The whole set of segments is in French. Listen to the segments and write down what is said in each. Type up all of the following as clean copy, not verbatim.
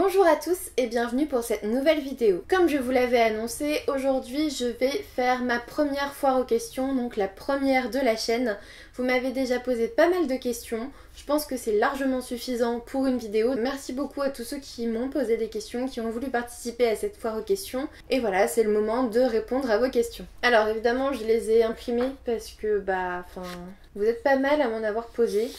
Bonjour à tous et bienvenue pour cette nouvelle vidéo. Comme je vous l'avais annoncé, aujourd'hui je vais faire ma première foire aux questions, donc la première de la chaîne. Vous m'avez déjà posé pas mal de questions, je pense que c'est largement suffisant pour une vidéo. Merci beaucoup à tous ceux qui m'ont posé des questions, qui ont voulu participer à cette foire aux questions. Et voilà, c'est le moment de répondre à vos questions. Alors évidemment je les ai imprimées parce que vous êtes pas mal à m'en avoir posé.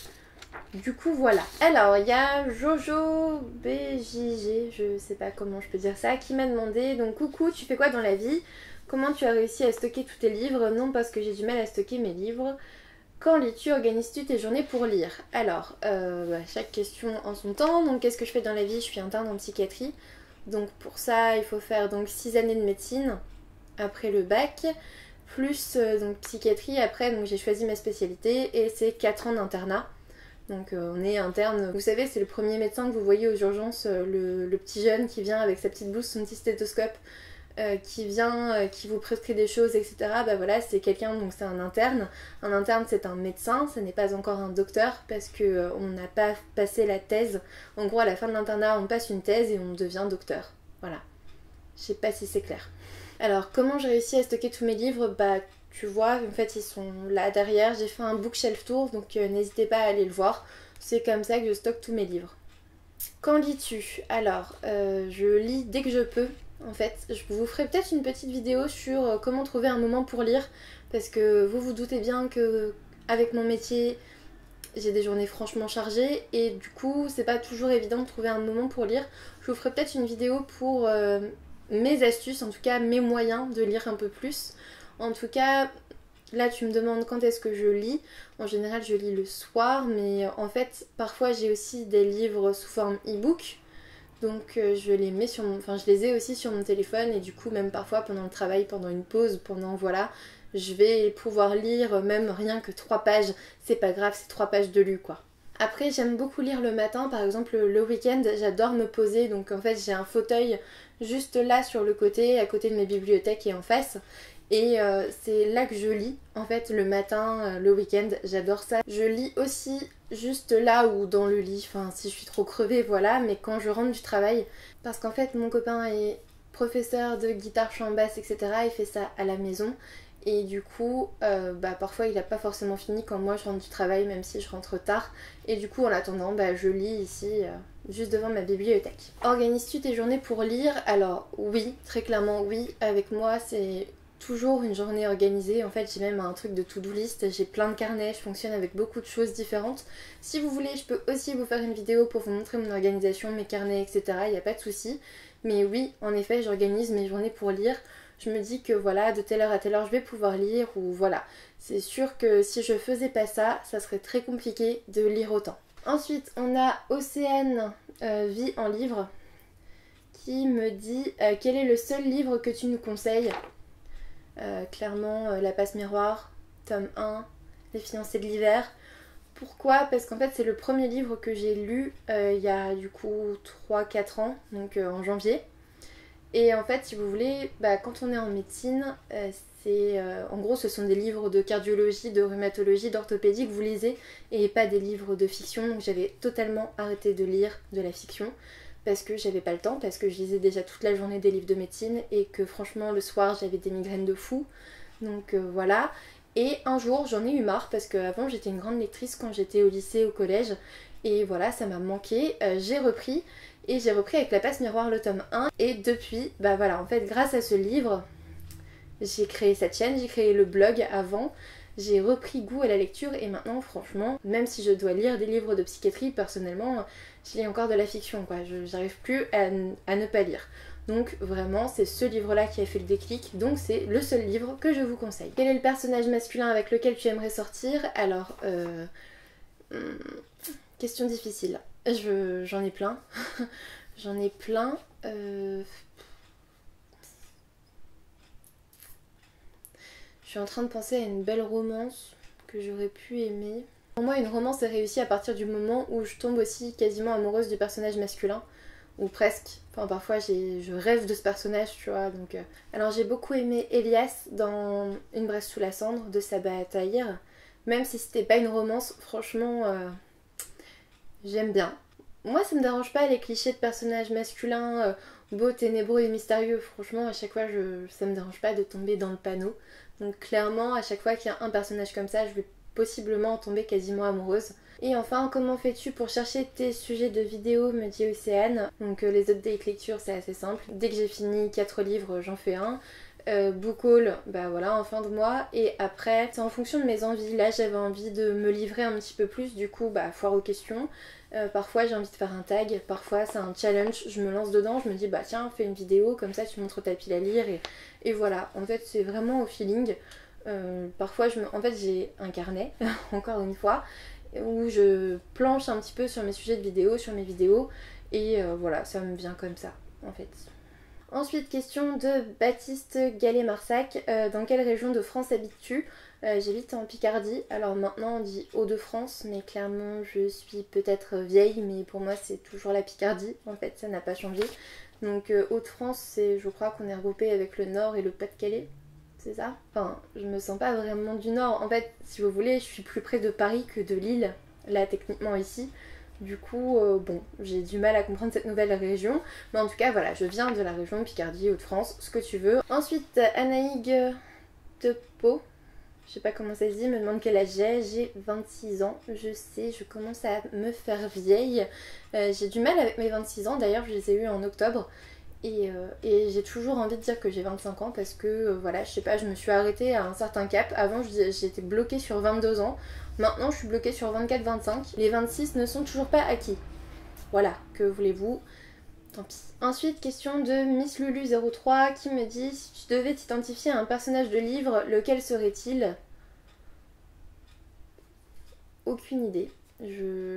Du coup voilà. Alors il y a Jojo BJG, je sais pas comment je peux dire ça, qui m'a demandé donc coucou, tu fais quoi dans la vie? Comment tu as réussi à stocker tous tes livres? Non, parce que j'ai du mal à stocker mes livres. Quand lis-tu? Organises-tu tes journées pour lire? Alors chaque question en son temps. Donc qu'est-ce que je fais dans la vie? Je suis interne en psychiatrie. Donc pour ça il faut faire donc 6 années de médecine après le bac. Plus donc psychiatrie après, donc j'ai choisi ma spécialité et c'est 4 ans d'internat. Donc on est interne, vous savez c'est le premier médecin que vous voyez aux urgences, le petit jeune qui vient avec sa petite blouse, son petit stéthoscope, qui vient, qui vous prescrit des choses, etc. Bah voilà, c'est quelqu'un, donc c'est un interne. Un interne c'est un médecin, ce n'est pas encore un docteur parce que on n'a pas passé la thèse. En gros à la fin de l'internat on passe une thèse et on devient docteur. Voilà. Je sais pas si c'est clair. Alors comment j'ai réussi à stocker tous mes livres? Bah tu vois, en fait ils sont là derrière, j'ai fait un bookshelf tour, donc n'hésitez pas à aller le voir. C'est comme ça que je stocke tous mes livres. Quand lis-tu? Alors, je lis dès que je peux. En fait, je vous ferai peut-être une petite vidéo sur comment trouver un moment pour lire, parce que vous vous doutez bien que avec mon métier, j'ai des journées franchement chargées, et du coup, c'est pas toujours évident de trouver un moment pour lire. Je vous ferai peut-être une vidéo pour mes astuces, en tout cas mes moyens de lire un peu plus. En tout cas, là tu me demandes quand est-ce que je lis. En général je lis le soir, mais en fait parfois j'ai aussi des livres sous forme e-book. Donc je les mets sur mon... je les ai aussi sur mon téléphone et du coup même parfois pendant le travail, pendant une pause, pendant voilà, je vais pouvoir lire même rien que 3 pages. C'est pas grave, c'est 3 pages de lu quoi. Après j'aime beaucoup lire le matin, par exemple le week-end, j'adore me poser, donc en fait j'ai un fauteuil juste là sur le côté, à côté de mes bibliothèques et en face. Et c'est là que je lis, en fait, le matin, le week-end, j'adore ça. Je lis aussi juste là ou dans le lit, enfin si je suis trop crevée, voilà, mais quand je rentre du travail, parce qu'en fait mon copain est professeur de guitare, chant basse, etc. Il fait ça à la maison. Et du coup, parfois il n'a pas forcément fini quand moi je rentre du travail, même si je rentre tard. Et du coup, en attendant, je lis ici, juste devant ma bibliothèque. Organises-tu tes journées pour lire? Alors oui, très clairement oui. Avec moi, c'est toujours une journée organisée. En fait, j'ai même un truc de to-do list. J'ai plein de carnets, je fonctionne avec beaucoup de choses différentes. Si vous voulez, je peux aussi vous faire une vidéo pour vous montrer mon organisation, mes carnets, etc. Il n'y a pas de souci. Mais oui, en effet, j'organise mes journées pour lire. Je me dis que voilà, de telle heure à telle heure je vais pouvoir lire, ou voilà. C'est sûr que si je faisais pas ça, ça serait très compliqué de lire autant. Ensuite, on a Océane Vie en livre qui me dit quel est le seul livre que tu nous conseilles? Clairement, La Passe Miroir, tome 1, Les Fiancés de l'hiver. Pourquoi? Parce qu'en fait c'est le premier livre que j'ai lu il y a du coup 3-4 ans, donc en janvier. Et en fait, si vous voulez, quand on est en médecine, en gros ce sont des livres de cardiologie, de rhumatologie, d'orthopédie que vous lisez et pas des livres de fiction. Donc j'avais totalement arrêté de lire de la fiction parce que j'avais pas le temps, parce que je lisais déjà toute la journée des livres de médecine et que franchement le soir j'avais des migraines de fou. Donc voilà. Et un jour j'en ai eu marre parce qu'avant j'étais une grande lectrice quand j'étais au lycée, au collège. Et voilà, ça m'a manqué. J'ai repris. Et j'ai repris avec La Passe Miroir le tome 1. Et depuis, voilà, en fait, grâce à ce livre, j'ai créé cette chaîne, j'ai créé le blog avant. J'ai repris goût à la lecture et maintenant, franchement, même si je dois lire des livres de psychiatrie, personnellement, je lis encore de la fiction, quoi. J'arrive plus à ne pas lire. Donc vraiment, c'est ce livre-là qui a fait le déclic, donc c'est le seul livre que je vous conseille. Quel est le personnage masculin avec lequel tu aimerais sortir? Alors, question difficile. J'en ai plein. J'en ai plein. Je suis en train de penser à une belle romance que j'aurais pu aimer. Pour moi, une romance est réussie à partir du moment où je tombe aussi quasiment amoureuse du personnage masculin. Ou presque. Enfin, parfois, je rêve de ce personnage, tu vois. Donc, alors, j'ai beaucoup aimé Elias dans Une Brèche sous la cendre de Sabaa Tahir. Même si c'était pas une romance, franchement, j'aime bien. Moi ça me dérange pas les clichés de personnages masculins beaux, ténébreux et mystérieux. Franchement à chaque fois ça me dérange pas de tomber dans le panneau. Donc clairement à chaque fois qu'il y a un personnage comme ça je vais possiblement en tomber quasiment amoureuse. Et enfin, comment fais-tu pour chercher tes sujets de vidéos, me dit Océane. Donc les updates lecture c'est assez simple. Dès que j'ai fini 4 livres j'en fais un. Book haul, bah voilà, en fin de mois. Et après, c'est en fonction de mes envies. Là j'avais envie de me livrer un petit peu plus, du coup bah foire aux questions. Parfois j'ai envie de faire un tag, parfois c'est un challenge, je me lance dedans, je me dis bah tiens fais une vidéo, comme ça tu montres ta pile à lire et voilà. En fait c'est vraiment au feeling. Parfois en fait j'ai un carnet, encore une fois, où je planche un petit peu sur mes sujets de vidéos, sur mes vidéos et voilà, ça me vient comme ça en fait. Ensuite, question de Baptiste Gallet-Marsac. Dans quelle région de France habites-tu? J'habite en Picardie. Alors maintenant on dit Hauts-de-France, mais clairement je suis peut-être vieille, mais pour moi c'est toujours la Picardie. En fait, ça n'a pas changé. Donc Hauts-de-France, je crois qu'on est regroupé avec le Nord et le Pas-de-Calais. C'est ça? Enfin, je me sens pas vraiment du Nord. En fait, si vous voulez, je suis plus près de Paris que de Lille, là techniquement ici. Du coup, bon, j'ai du mal à comprendre cette nouvelle région. Mais en tout cas, voilà, je viens de la région Picardie, Hauts-de-France, ce que tu veux. Ensuite, Anaïg de Pau, je sais pas comment ça se dit, me demande quel âge j'ai 26 ans. Je sais, je commence à me faire vieille. J'ai du mal avec mes 26 ans, d'ailleurs je les ai eus en octobre. Et j'ai toujours envie de dire que j'ai 25 ans parce que voilà, je sais pas, je me suis arrêtée à un certain cap. Avant j'étais bloquée sur 22 ans, maintenant je suis bloquée sur 24-25. Les 26 ne sont toujours pas acquis. Voilà, que voulez-vous, tant pis. Ensuite, question de Miss Lulu03 qui me dit si tu devais t'identifier à un personnage de livre, lequel serait-il? Aucune idée,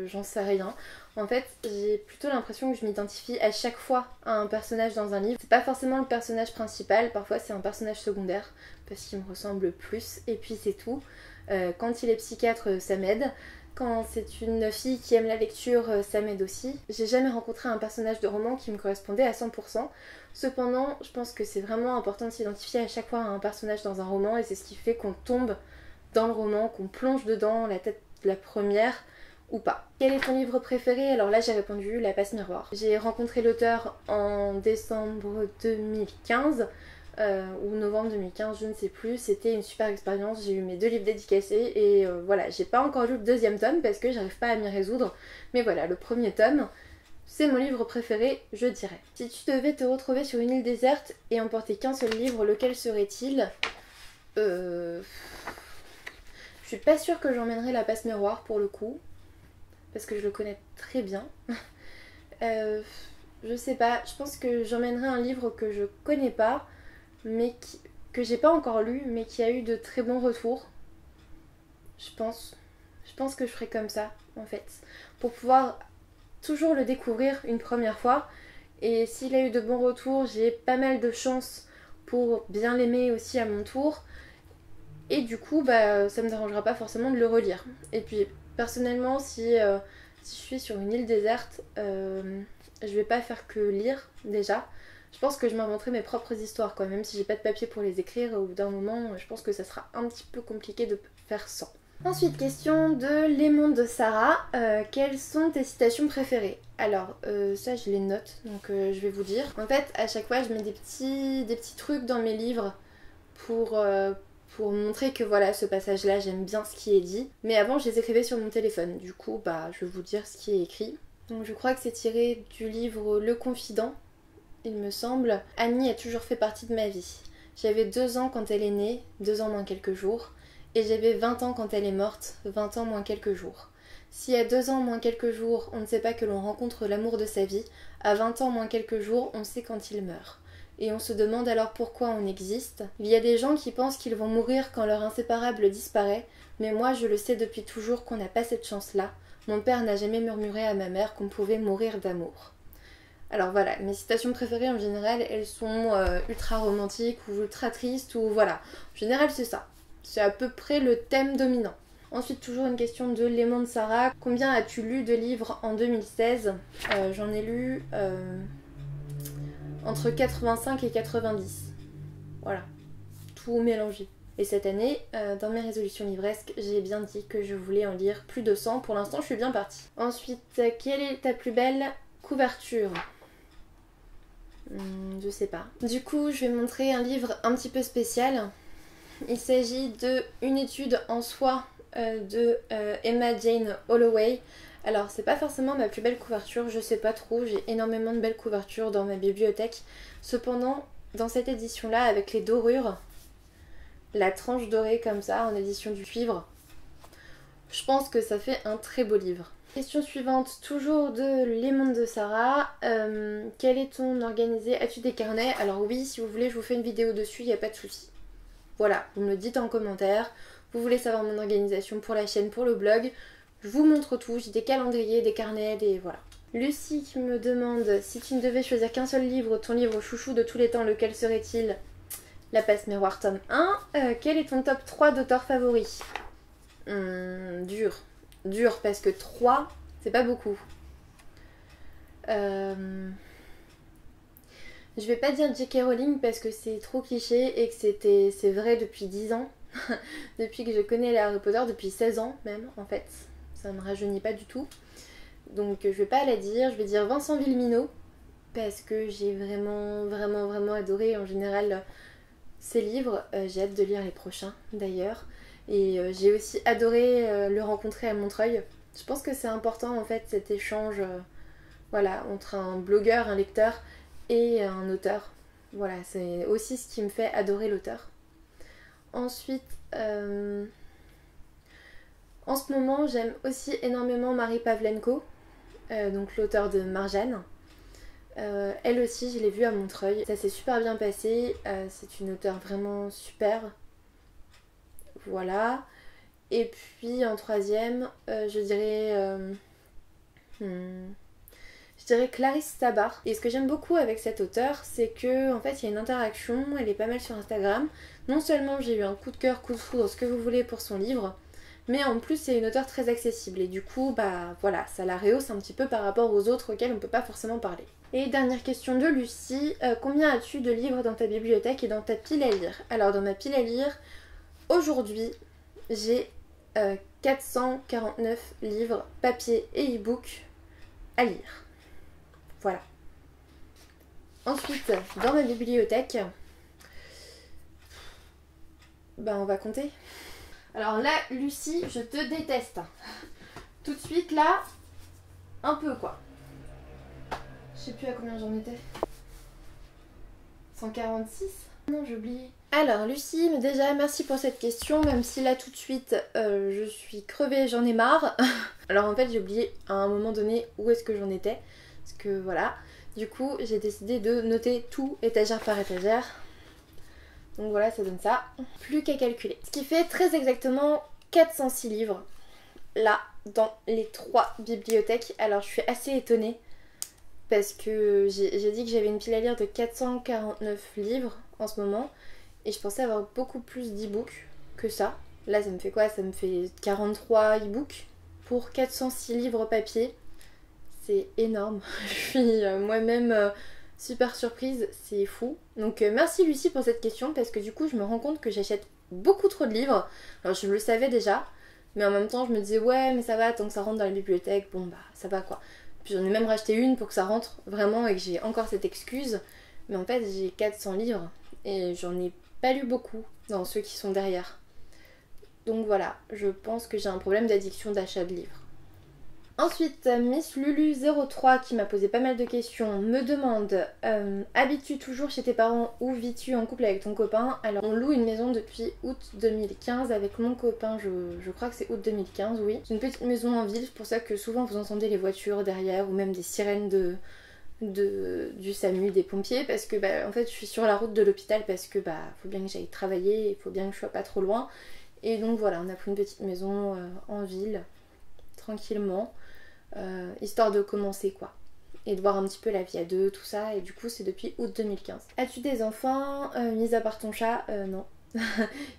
j'en sais rien. En fait, j'ai plutôt l'impression que je m'identifie à chaque fois à un personnage dans un livre. C'est pas forcément le personnage principal, parfois c'est un personnage secondaire, parce qu'il me ressemble plus, et puis c'est tout. Quand il est psychiatre, ça m'aide. Quand c'est une fille qui aime la lecture, ça m'aide aussi. J'ai jamais rencontré un personnage de roman qui me correspondait à 100%. Cependant, je pense que c'est vraiment important de s'identifier à chaque fois à un personnage dans un roman, et c'est ce qui fait qu'on tombe dans le roman, qu'on plonge dedans, la tête la première, ou pas. Quel est ton livre préféré? Alors là j'ai répondu La Passe Miroir. J'ai rencontré l'auteur en décembre 2015 ou novembre 2015, je ne sais plus. C'était une super expérience, j'ai eu mes 2 livres dédicacés et voilà, j'ai pas encore lu le 2e tome parce que j'arrive pas à m'y résoudre. Mais voilà, le 1er tome, c'est mon livre préféré, je dirais. Si tu devais te retrouver sur une île déserte et emporter qu'un seul livre, lequel serait-il? Je suis pas sûre que j'emmènerais La Passe Miroir pour le coup, parce que je le connais très bien. Je sais pas, je pense que j'emmènerais un livre que je connais pas, mais que j'ai pas encore lu, mais qui a eu de très bons retours. Je pense que je ferais comme ça, en fait, pour pouvoir toujours le découvrir une première fois. Et s'il a eu de bons retours, j'ai pas mal de chance pour bien l'aimer aussi à mon tour. Et du coup, bah, ça me dérangera pas forcément de le relire. Et puis, personnellement, si je suis sur une île déserte, je vais pas faire que lire, déjà. Je pense que je m'inventerai mes propres histoires, quoi. Même si j'ai pas de papier pour les écrire, au bout d'un moment, je pense que ça sera un petit peu compliqué de faire sans. Ensuite, question de Lémon de Sarah. Quelles sont tes citations préférées? Alors, ça je les note, donc je vais vous dire. En fait, à chaque fois, je mets des petits trucs dans mes livres pour montrer que voilà, ce passage-là, j'aime bien ce qui est dit. Mais avant, je les écrivais sur mon téléphone. Du coup, bah, je vais vous dire ce qui est écrit. Donc je crois que c'est tiré du livre Le Confident, il me semble. Annie a toujours fait partie de ma vie. J'avais 2 ans quand elle est née, 2 ans moins quelques jours. Et j'avais 20 ans quand elle est morte, 20 ans moins quelques jours. Si à 2 ans moins quelques jours, on ne sait pas que l'on rencontre l'amour de sa vie, à 20 ans moins quelques jours, on sait quand il meurt. Et on se demande alors pourquoi on existe. Il y a des gens qui pensent qu'ils vont mourir quand leur inséparable disparaît, mais moi je le sais depuis toujours qu'on n'a pas cette chance-là. Mon père n'a jamais murmuré à ma mère qu'on pouvait mourir d'amour. Alors voilà, mes citations préférées en général, elles sont ultra romantiques ou ultra tristes ou voilà. En général c'est ça. C'est à peu près le thème dominant. Ensuite, toujours une question de Lémon de Sarah. Combien as-tu lu de livres en 2016? J'en ai lu entre 85 et 90. Voilà, tout mélangé. Et cette année, dans mes résolutions livresques, j'ai bien dit que je voulais en lire plus de 100. Pour l'instant, je suis bien partie. Ensuite, quelle est ta plus belle couverture? Je sais pas. Du coup, je vais montrer un livre un petit peu spécial. Il s'agit de Une étude en soi de Emma Jane Holloway. Alors, c'est pas forcément ma plus belle couverture, je sais pas trop, j'ai énormément de belles couvertures dans ma bibliothèque. Cependant, dans cette édition-là, avec les dorures, la tranche dorée comme ça, en édition du cuivre, je pense que ça fait un très beau livre. Question suivante, toujours de Les Mondes de Sarah. Quel est ton organisé? As-tu des carnets? Alors oui, si vous voulez, je vous fais une vidéo dessus, il n'y a pas de souci. Voilà, vous me le dites en commentaire. Vous voulez savoir mon organisation pour la chaîne, pour le blog. Je vous montre tout, j'ai des calendriers, des carnets, des... voilà. Lucie qui me demande, si tu ne devais choisir qu'un seul livre, ton livre chouchou de tous les temps, lequel serait-il? La Passe Miroir tome 1. Quel est ton top 3 d'auteurs favoris? Dur, parce que 3, c'est pas beaucoup. Je vais pas dire J.K. Rowling parce que c'est trop cliché et que c'est vrai depuis 10 ans. Depuis que je connais les Harry Potter, depuis 16 ans même en fait. Ça me rajeunit pas du tout. Donc je vais pas la dire, je vais dire Vincent Villeminot parce que j'ai vraiment adoré en général ses livres. J'ai hâte de lire les prochains d'ailleurs. Et j'ai aussi adoré le rencontrer à Montreuil. Je pense que c'est important en fait cet échange voilà, entre un blogueur, un lecteur et un auteur. Voilà, c'est aussi ce qui me fait adorer l'auteur. Ensuite, en ce moment, j'aime aussi énormément Marie Pavlenko, donc l'auteur de Marjane. Elle aussi, je l'ai vue à Montreuil. Ça s'est super bien passé. C'est une auteure vraiment super. Voilà. Et puis en troisième, je dirais Clarisse Tabar. Et ce que j'aime beaucoup avec cette auteure, c'est que en fait il y a une interaction, elle est pas mal sur Instagram. Non seulement j'ai eu un coup de cœur, coup de foudre, ce que vous voulez pour son livre, mais en plus c'est une auteure très accessible. Et du coup, bah voilà, ça la rehausse un petit peu par rapport aux autres auxquels on peut pas forcément parler. Et dernière question de Lucie, combien as-tu de livres dans ta bibliothèque et dans ta pile à lire? Alors dans ma pile à lire, aujourd'hui, j'ai 449 livres papier et e-book à lire. Voilà. Ensuite, dans ma bibliothèque, ben on va compter. Alors là, Lucie, je te déteste. Tout de suite, là, un peu quoi. Je sais plus à combien j'en étais. 146? Non, j'ai oublié. Alors Lucie, déjà merci pour cette question, même si là tout de suite je suis crevée, j'en ai marre. Alors en fait j'ai oublié à un moment donné où est-ce que j'en étais, parce que voilà. Du coup j'ai décidé de noter tout étagère par étagère. Donc voilà, ça donne ça. Plus qu'à calculer. Ce qui fait très exactement 406 livres, là, dans les 3 bibliothèques. Alors je suis assez étonnée, parce que j'ai dit que j'avais une pile à lire de 449 livres en ce moment. Et je pensais avoir beaucoup plus d'e-books que ça. Là, ça me fait quoi? Ça me fait 43 e-books pour 406 livres papier. C'est énorme. Je suis moi-même super surprise. C'est fou. Donc merci Lucie pour cette question parce que du coup, je me rends compte que j'achète beaucoup trop de livres. Alors, je le savais déjà. Mais en même temps, je me disais, ouais, mais ça va, tant que ça rentre dans la bibliothèque, bon bah, ça va quoi. Puis j'en ai même racheté une pour que ça rentre vraiment et que j'ai encore cette excuse. Mais en fait, j'ai 400 livres et j'en ai pas lu beaucoup dans ceux qui sont derrière. Donc voilà, je pense que j'ai un problème d'addiction d'achat de livres. Ensuite, Miss Lulu03 qui m'a posé pas mal de questions me demande habites-tu toujours chez tes parents ou vis-tu en couple avec ton copain? Alors on loue une maison depuis août 2015 avec mon copain, je crois que c'est août 2015, oui. C'est une petite maison en ville, c'est pour ça que souvent vous entendez les voitures derrière ou même des sirènes du SAMU, des pompiers, parce que bah, en fait je suis sur la route de l'hôpital parce que bah faut bien que j'aille travailler, il faut bien que je sois pas trop loin. Et donc voilà, on a pris une petite maison en ville, tranquillement, histoire de commencer quoi. Et de voir un petit peu la vie à deux, tout ça, et du coup c'est depuis août 2015. As-tu des enfants, mis à part ton chat? Non.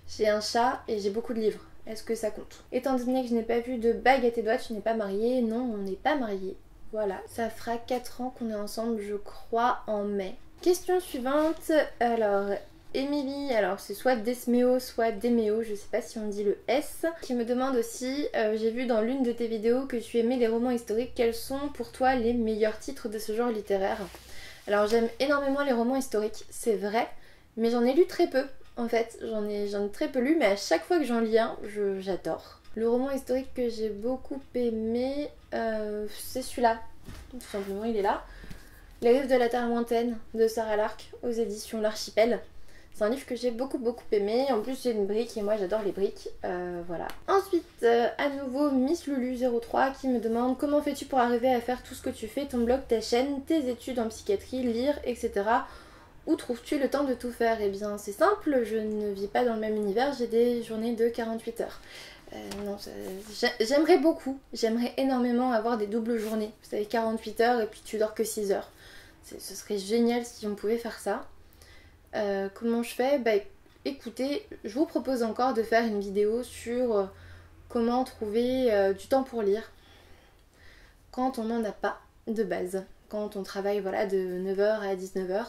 J'ai un chat et j'ai beaucoup de livres. Est-ce que ça compte? Étant donné que je n'ai pas vu de bague à tes doigts, tu n'es pas mariée? Non, on n'est pas mariés. Voilà, ça fera 4 ans qu'on est ensemble, je crois, en mai. Question suivante, alors, Émilie, alors c'est soit Desmeo, soit Demeo, je sais pas si on dit le S, qui me demande aussi, j'ai vu dans l'une de tes vidéos que tu aimais les romans historiques, quels sont pour toi les meilleurs titres de ce genre littéraire? Alors j'aime énormément les romans historiques, c'est vrai, mais j'en ai lu très peu en fait, j'en ai très peu lu, mais à chaque fois que j'en lis un, j'adore. Le roman historique que j'ai beaucoup aimé, c'est celui-là, tout simplement, il est là. Les Rives de la Terre lointaine de Sarah Lark aux éditions L'Archipel. C'est un livre que j'ai beaucoup aimé. En plus j'ai une brique et moi j'adore les briques. Voilà. Ensuite, à nouveau Miss Lulu03 qui me demande comment fais-tu pour arriver à faire tout ce que tu fais, ton blog, ta chaîne, tes études en psychiatrie, lire, etc. Où trouves-tu le temps de tout faire? Eh bien c'est simple, je ne vis pas dans le même univers, j'ai des journées de 48 heures. Non, j'aimerais énormément avoir des doubles journées. Vous savez, 48 heures et puis tu dors que 6 heures. Ce serait génial si on pouvait faire ça. Comment je fais? Bah écoutez, je vous propose encore de faire une vidéo sur comment trouver du temps pour lire quand on n'en a pas de base. Quand on travaille voilà, de 9h à 19h,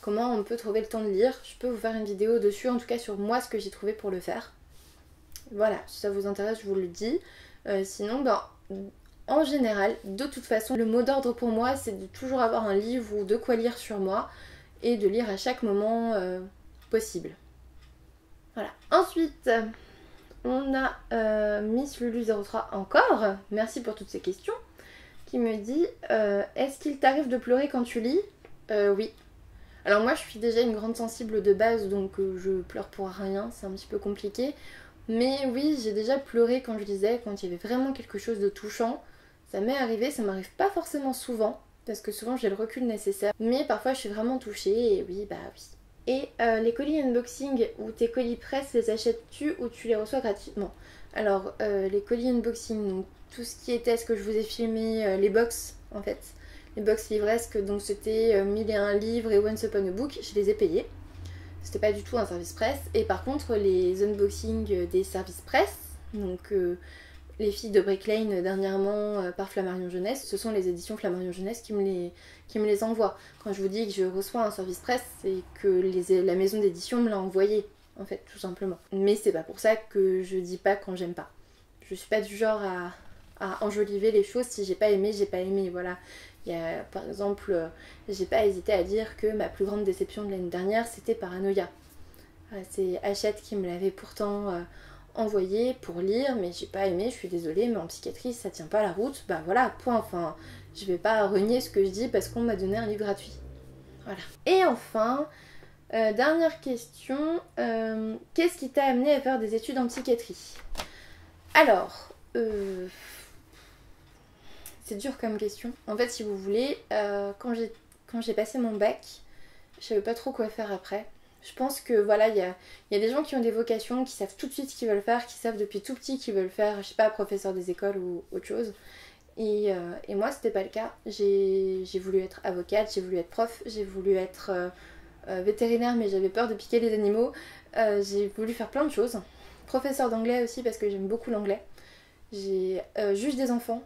comment on peut trouver le temps de lire. Je peux vous faire une vidéo dessus, en tout cas sur moi ce que j'ai trouvé pour le faire. Voilà, si ça vous intéresse, je vous le dis. Sinon, ben, en général, de toute façon, le mot d'ordre pour moi, c'est de toujours avoir un livre ou de quoi lire sur moi et de lire à chaque moment possible. Voilà. Ensuite, on a Miss Lulu03 encore, merci pour toutes ces questions, qui me dit est-ce qu'il t'arrive de pleurer quand tu lis? Oui. Alors moi, je suis déjà une grande sensible de base, donc je pleure pour rien, c'est un petit peu compliqué. Mais oui, j'ai déjà pleuré quand je lisais, quand il y avait vraiment quelque chose de touchant. Ça m'est arrivé, ça m'arrive pas forcément souvent, parce que souvent j'ai le recul nécessaire. Mais parfois je suis vraiment touchée, et oui, bah oui. Et les colis unboxing ou tes colis presse, les achètes-tu ou tu les reçois gratuitement? Alors, les colis unboxing, donc tout ce qui était ce que je vous ai filmé, les box en fait. Les box livresques, donc c'était 1001 livres et Once Upon a Book, je les ai payés. C'était pas du tout un service presse. Et par contre, les unboxings des services presse, donc les filles de Break Lane dernièrement par Flammarion Jeunesse, ce sont les éditions Flammarion Jeunesse qui me les envoient. Quand je vous dis que je reçois un service presse, c'est que la maison d'édition me l'a envoyé, en fait, tout simplement. Mais c'est pas pour ça que je dis pas quand j'aime pas. Je suis pas du genre à enjoliver les choses. Si j'ai pas aimé, voilà. Il y a, par exemple, j'ai pas hésité à dire que ma plus grande déception de l'année dernière, c'était Paranoia. C'est Hachette qui me l'avait pourtant envoyé pour lire, mais j'ai pas aimé, je suis désolée, mais en psychiatrie, ça tient pas la route. Bah voilà, point. Enfin, je vais pas renier ce que je dis parce qu'on m'a donné un livre gratuit. Voilà. Et enfin, dernière question, qu'est-ce qui t'a amené à faire des études en psychiatrie? Alors, c'est dur comme question. En fait, si vous voulez, quand j'ai passé mon bac, je savais pas trop quoi faire après. Je pense que voilà, il y a des gens qui ont des vocations, qui savent tout de suite ce qu'ils veulent faire, qui savent depuis tout petit qu'ils veulent faire, je sais pas, professeur des écoles ou autre chose. Et moi, c'était pas le cas. J'ai voulu être avocate, j'ai voulu être prof, j'ai voulu être vétérinaire, mais j'avais peur de piquer les animaux. J'ai voulu faire plein de choses. Professeur d'anglais aussi, parce que j'aime beaucoup l'anglais. J'ai juge des enfants.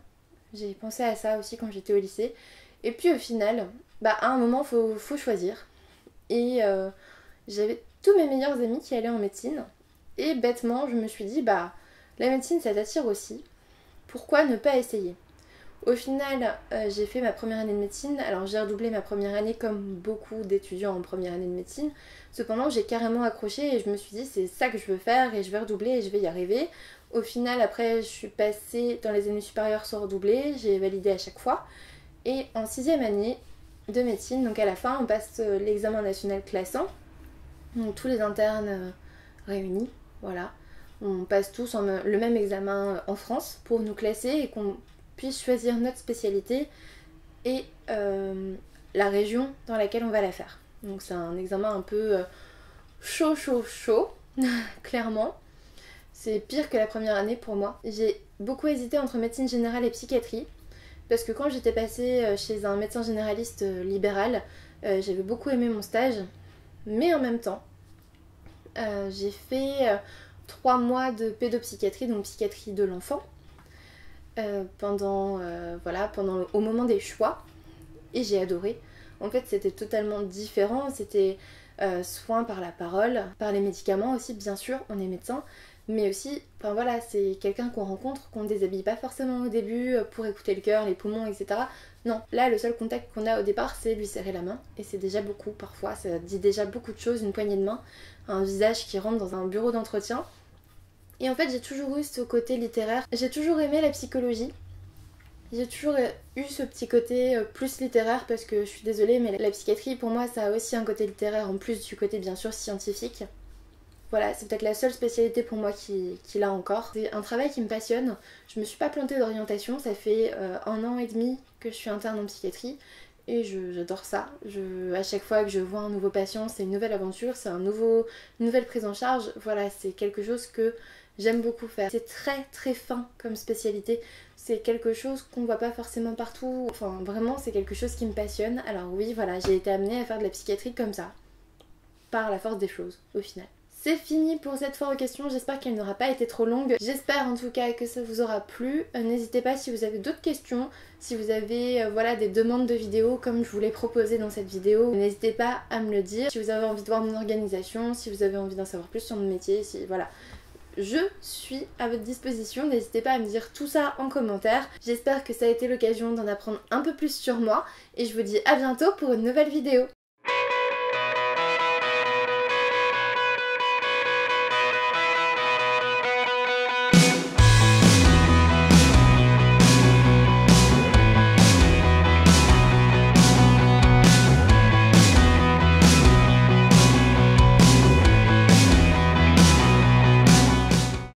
J'ai pensé à ça aussi quand j'étais au lycée. Et puis au final, bah à un moment, faut choisir. Et j'avais tous mes meilleurs amis qui allaient en médecine. Et bêtement, je me suis dit, bah la médecine, ça t'attire aussi. Pourquoi ne pas essayer? Au final, j'ai fait ma première année de médecine. Alors j'ai redoublé ma première année comme beaucoup d'étudiants en première année de médecine. Cependant, j'ai carrément accroché et je me suis dit, c'est ça que je veux faire et je vais redoubler et je vais y arriver. Au final, après, je suis passée dans les années supérieures sans redoubler. J'ai validé à chaque fois. Et en 6e année de médecine, donc à la fin, on passe l'examen national classant. Donc tous les internes réunis, voilà. On passe tous le même examen en France pour nous classer et qu'on puisse choisir notre spécialité et la région dans laquelle on va la faire. Donc c'est un examen un peu chaud, clairement. C'est pire que la première année pour moi. J'ai beaucoup hésité entre médecine générale et psychiatrie. Parce que quand j'étais passée chez un médecin généraliste libéral, j'avais beaucoup aimé mon stage. Mais en même temps, j'ai fait 3 mois de pédopsychiatrie, donc psychiatrie de l'enfant, au moment des choix. Et j'ai adoré. En fait, c'était totalement différent. C'était soin par la parole, par les médicaments aussi bien sûr, on est médecin, mais aussi, enfin voilà, c'est quelqu'un qu'on rencontre, qu'on ne déshabille pas forcément au début pour écouter le cœur, les poumons, etc. Non, là le seul contact qu'on a au départ c'est lui serrer la main, et c'est déjà beaucoup parfois, ça dit déjà beaucoup de choses, une poignée de main, un visage qui rentre dans un bureau d'entretien. Et en fait j'ai toujours eu ce côté littéraire, j'ai toujours aimé la psychologie. J'ai toujours eu ce petit côté plus littéraire parce que je suis désolée mais la psychiatrie pour moi ça a aussi un côté littéraire en plus du côté bien sûr scientifique. Voilà, c'est peut-être la seule spécialité pour moi qui l'a encore. C'est un travail qui me passionne, je me suis pas plantée d'orientation, ça fait 1 an et demi que je suis interne en psychiatrie et j'adore ça. À chaque fois que je vois un nouveau patient c'est une nouvelle aventure, c'est une nouvelle prise en charge, voilà c'est quelque chose que j'aime beaucoup faire. C'est très très fin comme spécialité, c'est quelque chose qu'on voit pas forcément partout, enfin vraiment c'est quelque chose qui me passionne. Alors oui voilà, j'ai été amenée à faire de la psychiatrie comme ça, par la force des choses au final. C'est fini pour cette foire aux questions, j'espère qu'elle n'aura pas été trop longue. J'espère en tout cas que ça vous aura plu. N'hésitez pas si vous avez d'autres questions, si vous avez voilà, des demandes de vidéos comme je vous l'ai proposé dans cette vidéo. N'hésitez pas à me le dire. Si vous avez envie de voir mon organisation, si vous avez envie d'en savoir plus sur mon métier, si voilà. Je suis à votre disposition, n'hésitez pas à me dire tout ça en commentaire. J'espère que ça a été l'occasion d'en apprendre un peu plus sur moi et je vous dis à bientôt pour une nouvelle vidéo.